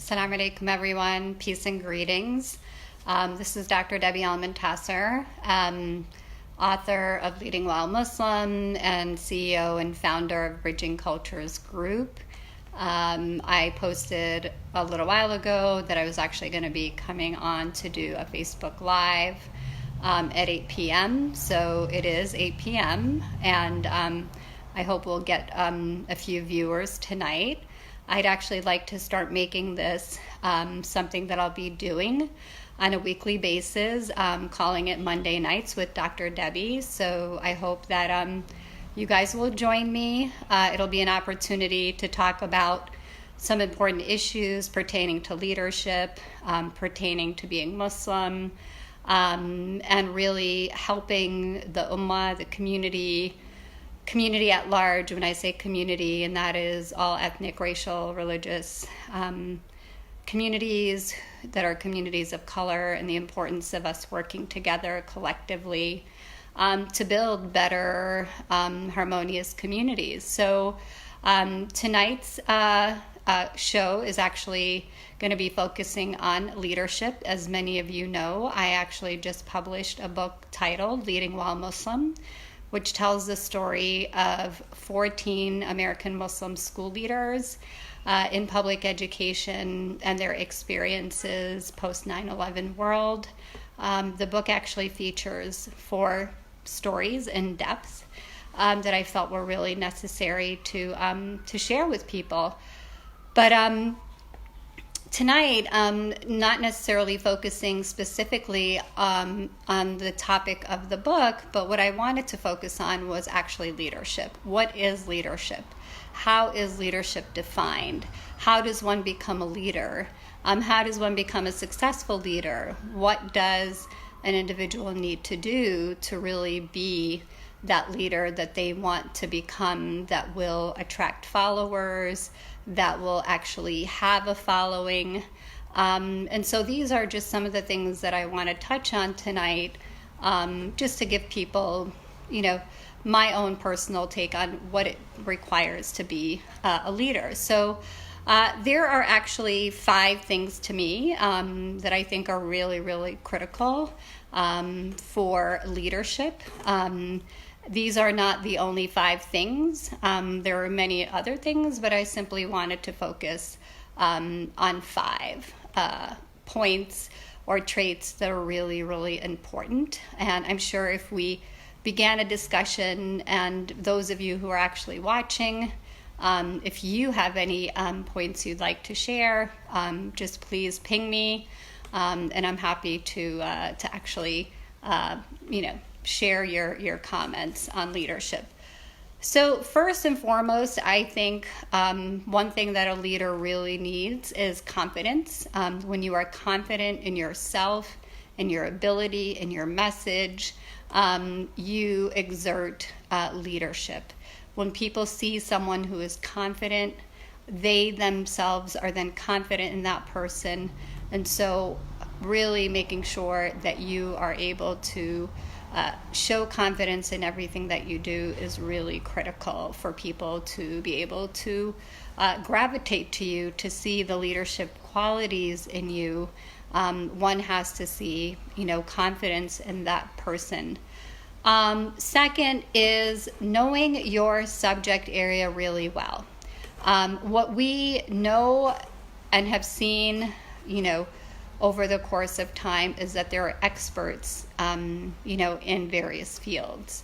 Assalamu alaikum, everyone. Peace and greetings. This is Dr. Debbie Almontaser, author of Leading While Muslim and CEO and founder of Bridging Cultures Group. I posted a little while ago that I was actually going to be coming on to do a Facebook Live at 8 p.m. So it is 8 p.m. and I hope we'll get a few viewers tonight. I'd actually like to start making this something that I'll be doing on a weekly basis, calling it Monday Nights with Dr. Debbie. So I hope that you guys will join me. It'll be an opportunity to talk about some important issues pertaining to leadership, pertaining to being Muslim, and really helping the ummah, the community at large. When I say community, and that is all ethnic, racial, religious communities that are communities of color, and the importance of us working together collectively to build better, harmonious communities. So tonight's show is actually going to be focusing on leadership. As many of you know, I actually just published a book titled Leading While Muslim, which tells the story of 14 American Muslim school leaders in public education and their experiences post 9/11 world. The book actually features 4 stories in depth that I felt were really necessary to share with people. But tonight, not necessarily focusing specifically on the topic of the book, but what I wanted to focus on was actually leadership. What is leadership? How is leadership defined? How does one become a leader? How does one become a successful leader? What does an individual need to do to really be that leader that they want to become, that will attract followers, that will actually have a following? And so these are just some of the things that I want to touch on tonight, just to give people, my own personal take on what it requires to be a leader. So there are actually 5 things to me that I think are really, really critical for leadership. These are not the only 5 things. There are many other things, but I simply wanted to focus on 5 points or traits that are really, really important. And I'm sure if we began a discussion, and those of you who are actually watching, if you have any points you'd like to share, just please ping me, and I'm happy to actually, share your comments on leadership. So first and foremost, I think one thing that a leader really needs is confidence. When you are confident in yourself, in your ability, in your message, you exert leadership. When people see someone who is confident, they themselves are then confident in that person. And so really making sure that you are able to show confidence in everything that you do is really critical for people to be able to gravitate to you, to see the leadership qualities in you. One has to see, confidence in that person. Second is knowing your subject area really well. What we know and have seen, over the course of time is that there are experts, in various fields.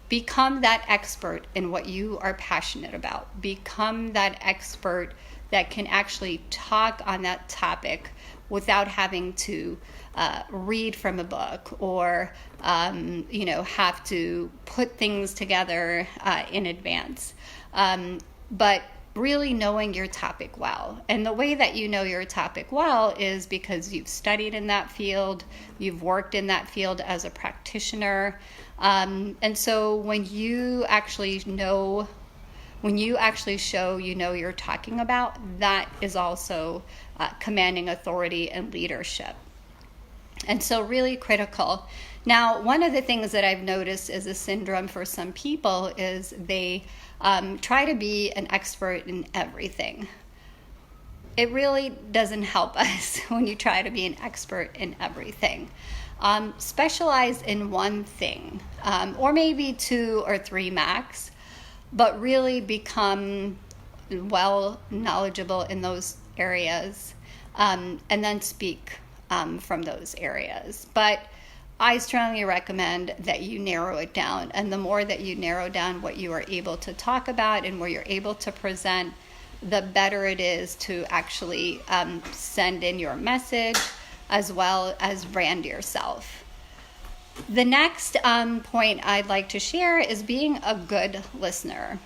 Become that expert in what you are passionate about. Become that expert that can actually talk on that topic without having to read from a book or, have to put things together in advance. But really knowing your topic well. And the way that you know your topic well is because you've studied in that field, you've worked in that field as a practitioner. And so when you actually show you're talking about, that is also commanding authority and leadership. And so really critical. Now, one of the things that I've noticed is a syndrome for some people is they try to be an expert in everything. it really doesn't help us when you try to be an expert in everything. Specialize in one thing, or maybe 2 or 3 max, but really become well knowledgeable in those areas, and then speak from those areas. But I strongly recommend that you narrow it down, and the more that you narrow down what you are able to talk about and where you're able to present, the better it is to actually send in your message as well as brand yourself. The next point I'd like to share is being a good listener.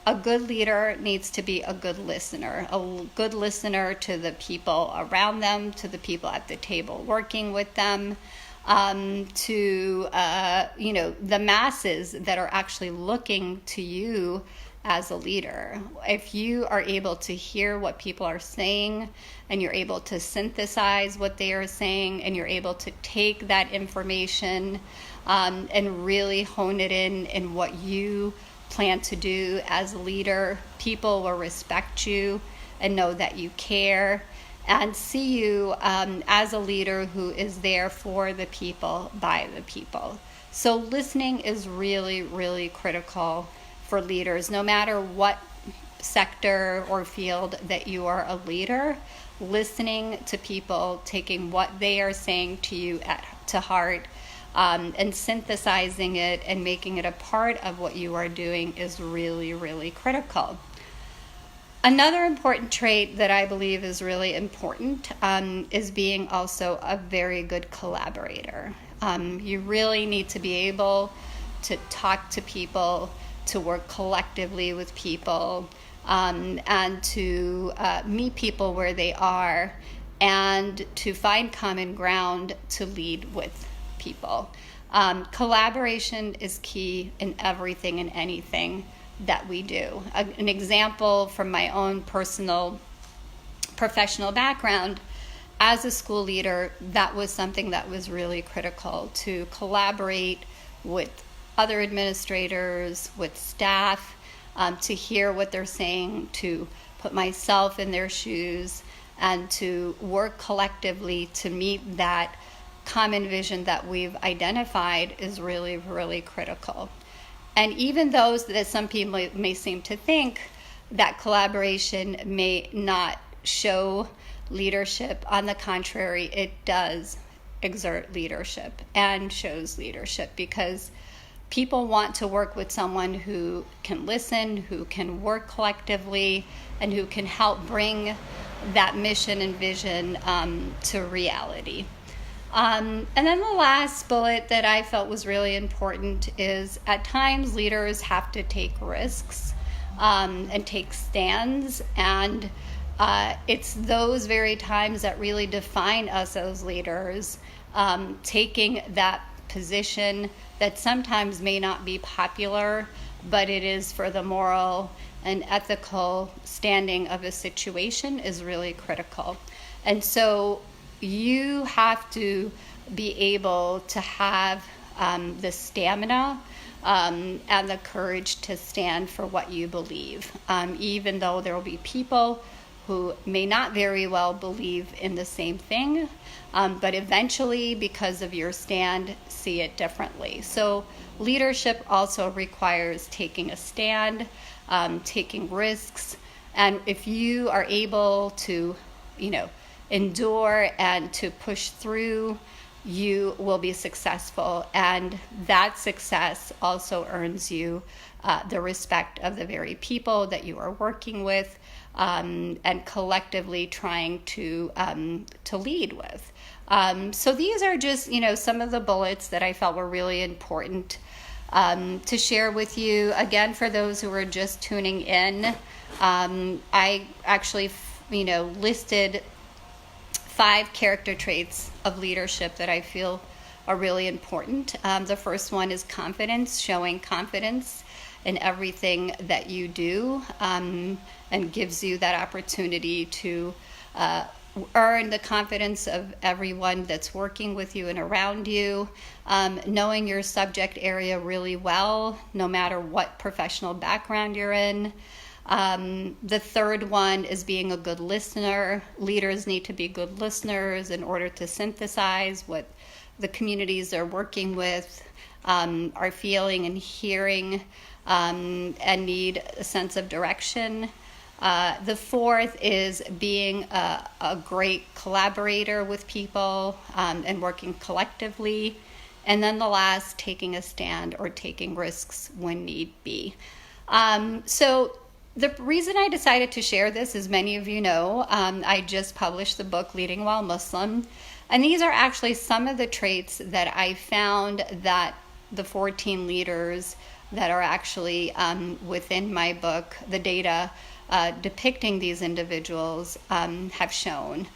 A good leader needs to be a good listener to the people around them, to the people at the table working with them, to the masses that are actually looking to you as a leader. If you are able to hear what people are saying, and you're able to synthesize what they are saying, and you're able to take that information and really hone it in what you plan to do as a leader, people will respect you and know that you care and see you as a leader who is there for the people, by the people. So listening is really, really critical for leaders, no matter what sector or field that you are a leader. Listening to people, taking what they are saying to you to heart, and synthesizing it and making it a part of what you are doing is really, really critical. Another important trait that I believe is really important is being also a very good collaborator. You really need to be able to talk to people, to work collectively with people, and to meet people where they are, and to find common ground to lead with people. Collaboration is key in everything and anything that we do. An example from my own personal professional background, as a school leader, that was something that was really critical, to collaborate with other administrators, with staff, to hear what they're saying, to put myself in their shoes, and to work collectively to meet that common vision that we've identified is really, really critical. And even those that some people may seem to think that collaboration may not show leadership, on the contrary, it does exert leadership and shows leadership, because people want to work with someone who can listen, who can work collectively, and who can help bring that mission and vision to reality. And then the last bullet that I felt was really important is, at times leaders have to take risks and take stands, and it's those very times that really define us as leaders, taking that position that sometimes may not be popular, but it is for the moral and ethical standing of a situation is really critical. And so you have to be able to have the stamina and the courage to stand for what you believe, even though there will be people who may not very well believe in the same thing, but eventually, because of your stand, see it differently. So leadership also requires taking a stand, taking risks, and if you are able to, endure and to push through, you will be successful, and that success also earns you the respect of the very people that you are working with, and collectively trying to lead with. So these are just some of the bullets that I felt were really important to share with you. Again, for those who are just tuning in, I actually listed 5 character traits of leadership that I feel are really important. The first one is confidence, showing confidence in everything that you do, and gives you that opportunity to earn the confidence of everyone that's working with you and around you, knowing your subject area really well, no matter what professional background you're in, The third one is being a good listener. Leaders need to be good listeners in order to synthesize what the communities they're working with are feeling and hearing, and need a sense of direction. The fourth is being a great collaborator with people and working collectively. And then the last, taking a stand or taking risks when need be. So the reason I decided to share this, as many of you know, I just published the book Leading While Muslim. And these are actually some of the traits that I found that the 14 leaders that are actually within my book, the data depicting these individuals have shown.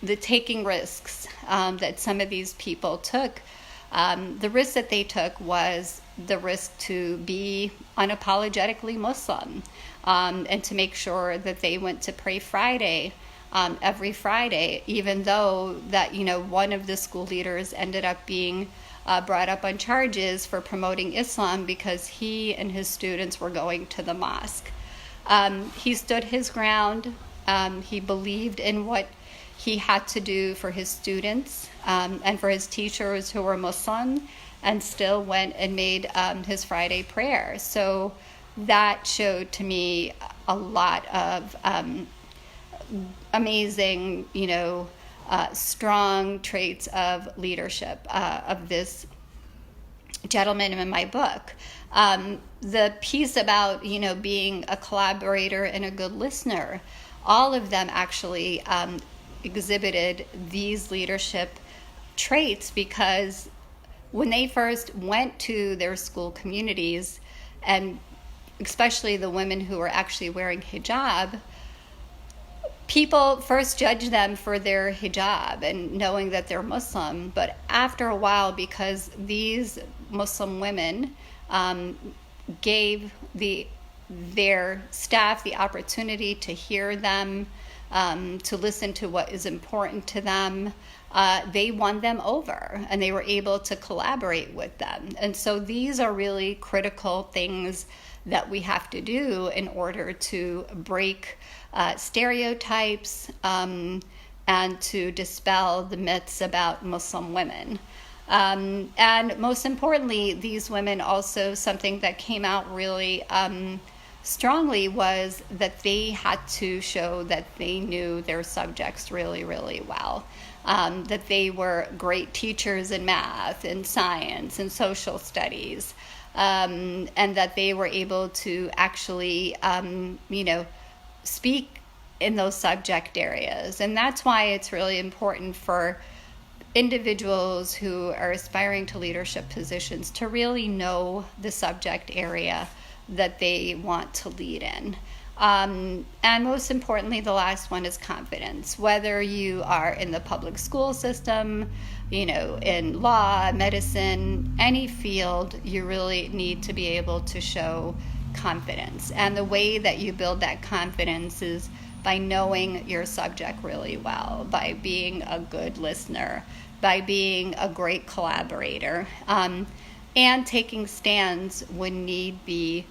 The taking risks that some of these people took. The risk that they took was the risk to be unapologetically Muslim, and to make sure that they went to pray Friday, every Friday, even though that, one of the school leaders ended up being brought up on charges for promoting Islam because he and his students were going to the mosque. He stood his ground. He believed in what he had to do for his students and for his teachers who were Muslim, and still went and made his Friday prayer. So that showed to me a lot of amazing, strong traits of leadership of this gentleman in my book. The piece about, being a collaborator and a good listener, all of them actually exhibited these leadership traits, because when they first went to their school communities, and especially the women who were actually wearing hijab, people first judge them for their hijab and knowing that they're Muslim. But after a while, because these Muslim women gave their staff the opportunity to hear them, to listen to what is important to them, they won them over, and they were able to collaborate with them. And so these are really critical things that we have to do in order to break stereotypes and to dispel the myths about Muslim women. And most importantly, these women also, something that came out really strongly was that they had to show that they knew their subjects really, really well. That they were great teachers in math and science and social studies, and that they were able to actually, speak in those subject areas. And that's why it's really important for individuals who are aspiring to leadership positions to really know the subject area that they want to lead in. And most importantly, the last one is confidence. Whether you are in the public school system, in law, medicine, any field, you really need to be able to show confidence. And the way that you build that confidence is by knowing your subject really well, by being a good listener, by being a great collaborator, and taking stands when need be,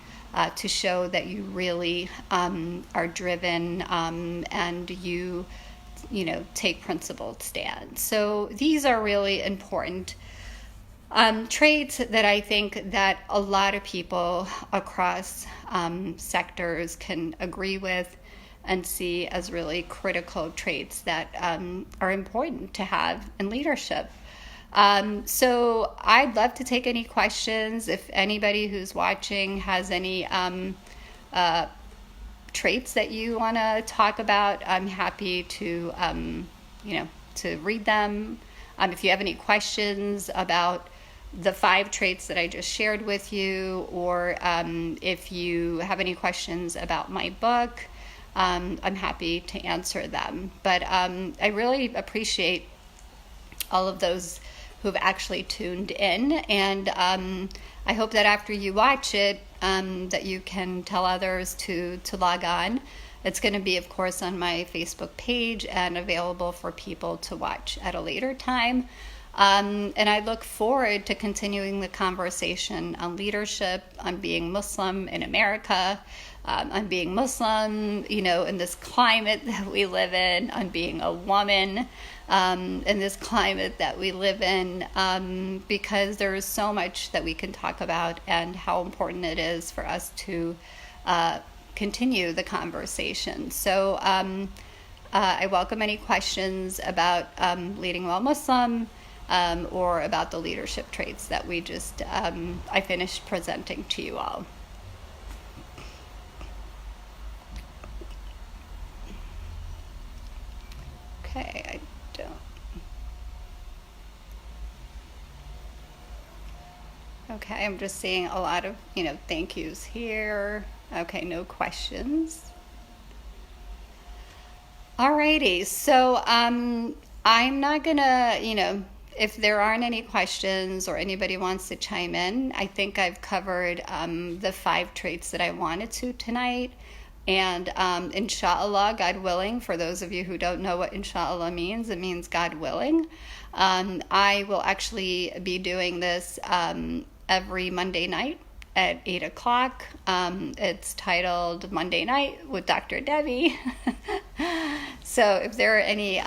to show that you really are driven, and you take principled stands. So these are really important traits that I think that a lot of people across sectors can agree with and see as really critical traits that are important to have in leadership. So I'd love to take any questions. If anybody who's watching has any traits that you want to talk about, I'm happy to, to read them. If you have any questions about the 5 traits that I just shared with you, or if you have any questions about my book, I'm happy to answer them. But I really appreciate all of those who've actually tuned in, and I hope that after you watch it, that you can tell others to log on. It's going to be, of course, on my Facebook page and available for people to watch at a later time. And I look forward to continuing the conversation on leadership, on being Muslim in America, on being Muslim, in this climate that we live in, on being a woman in this climate that we live in, because there is so much that we can talk about and how important it is for us to continue the conversation. So I welcome any questions about leading while Muslim, or about the leadership traits that we just, I finished presenting to you all. Okay, I don't. Okay, I'm just seeing a lot of, thank yous here. Okay, no questions. Alrighty, so I'm not gonna, if there aren't any questions or anybody wants to chime in, I think I've covered the 5 traits that I wanted to tonight. And inshallah, God willing, for those of you who don't know what inshallah means, it means God willing. I will actually be doing this every Monday night at 8 o'clock. It's titled Monday Night with Dr. Debbie. So if there are any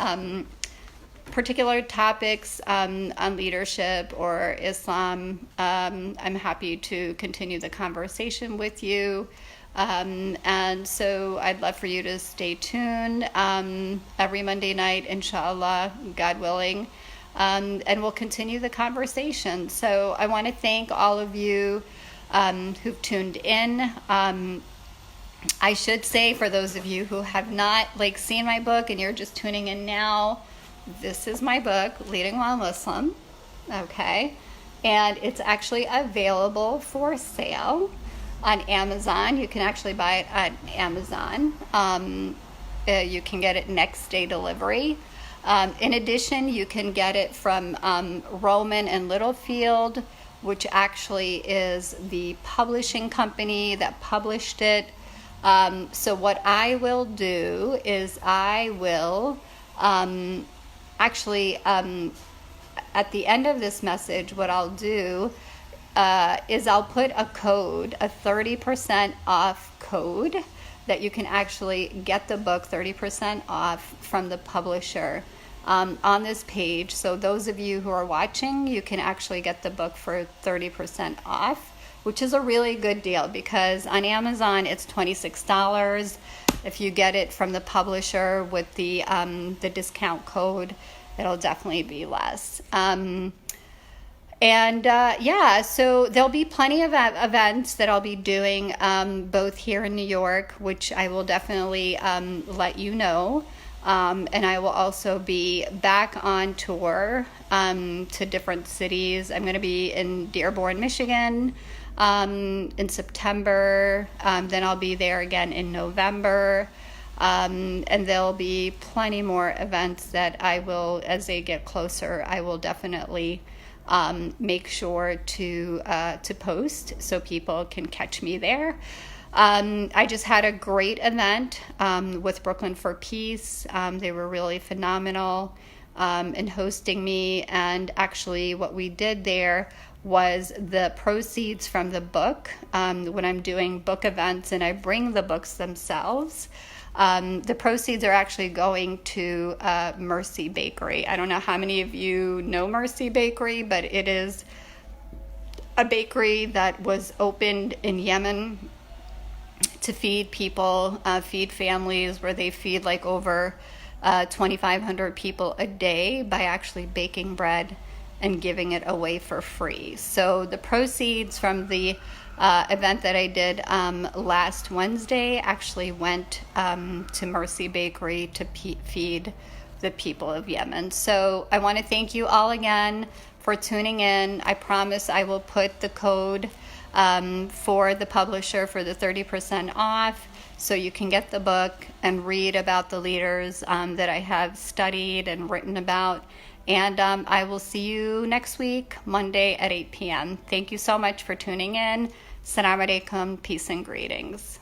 particular topics on leadership or Islam, I'm happy to continue the conversation with you. And so I'd love for you to stay tuned every Monday night, inshallah, God willing, and we'll continue the conversation. So I want to thank all of you who've tuned in. I should say, for those of you who have not seen my book and you're just tuning in now, this is my book, Leading While Muslim, okay? And it's actually available for sale on Amazon. You can actually buy it on Amazon. You can get it next day delivery. In addition, you can get it from Rowman and Littlefield, which actually is the publishing company that published it. So what I will do is I will actually, at the end of this message, what I'll do is I'll put a code, a 30% off code, that you can actually get the book 30% off from the publisher on this page. So those of you who are watching, you can actually get the book for 30% off, which is a really good deal, because on Amazon it's $26. If you get it from the publisher with the discount code, it'll definitely be less. So there'll be plenty of events that I'll be doing, both here in New York, which I will definitely let you know. And I will also be back on tour to different cities. I'm going to be in Dearborn, Michigan in September. Then I'll be there again in November. And there'll be plenty more events that I will, as they get closer, I will definitely make sure to post so people can catch me there. I just had a great event with Brooklyn for Peace. They were really phenomenal in hosting me, and actually what we did there was the proceeds from the book. When I'm doing book events and I bring the books themselves, the proceeds are actually going to Mercy Bakery. I don't know how many of you know Mercy Bakery, but it is a bakery that was opened in Yemen to feed people, feed families, where they feed over 2,500 people a day by actually baking bread and giving it away for free. So the proceeds from the event that I did last Wednesday actually went to Mercy Bakery to feed the people of Yemen. So I want to thank you all again for tuning in. I promise I will put the code for the publisher for the 30% off, so you can get the book and read about the leaders that I have studied and written about. And I will see you next week, Monday at 8 p.m. Thank you so much for tuning in. Assalamu alaikum, peace and greetings.